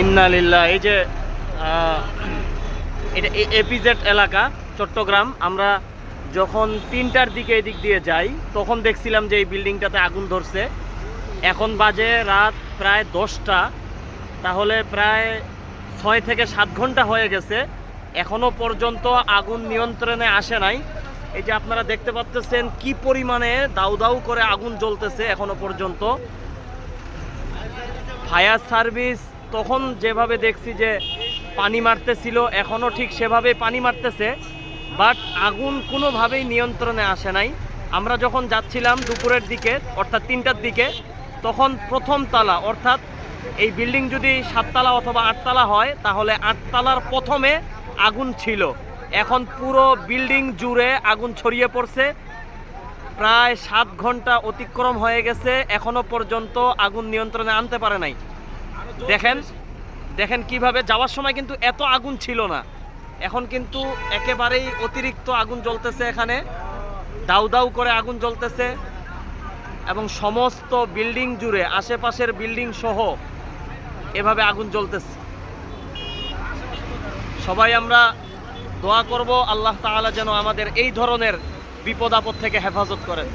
ইন্না লিল্লাহ। এই যে এটা এপিজেড এলাকা চট্টগ্রাম। আমরা যখন 3টার দিকে এদিক দিয়ে যাই তখন দেখছিলাম যে এই বিল্ডিংটাতে আগুন ধরছে। এখন বাজে রাত প্রায় 10টা, তাহলে প্রায় 6 থেকে 7 ঘন্টা হয়ে গেছে, এখনও পর্যন্ত আগুন নিয়ন্ত্রণে আসে নাই। এই যে আপনারা দেখতে পাচ্ছেন কি পরিমাণে দাউ দাউ করে আগুন জ্বলতেছে এখনো পর্যন্ত। ফায়ার সার্ভিস তখন যেভাবে দেখছি যে পানি মারতেছিল, এখনও ঠিক সেভাবে পানি মারতেছে, বাট আগুন কোনোভাবেই নিয়ন্ত্রণে আসে নাই। আমরা যখন যাচ্ছিলাম দুপুরের দিকে অর্থাৎ 3টার দিকে, তখন প্রথম তালা অর্থাৎ এই বিল্ডিং যদি 7 তালা অথবা 8 তালা হয় তাহলে 8 তালার প্রথমে আগুন ছিল। এখন পুরো বিল্ডিং জুড়ে আগুন ছড়িয়ে পড়ছে। প্রায় 7 ঘন্টা অতিক্রম হয়ে গেছে, এখনো পর্যন্ত আগুন নিয়ন্ত্রণে আনতে পারে নাই। দেখেন দেখেন কিভাবে যাওয়ার সময় কিন্তু এত আগুন ছিল না, এখন কিন্তু একেবারেই অতিরিক্ত আগুন জ্বলতেছে। এখানে দাউ দাউ করে আগুন জ্বলতেছে এবং সমস্ত বিল্ডিং জুড়ে আশেপাশের বিল্ডিং সহ এভাবে আগুন জ্বলতেছে। সবাই আমরা দোয়া করব আল্লাহ তাআলা যেন আমাদের এই ধরনের বিপদ আপদ থেকে হেফাজত করেন।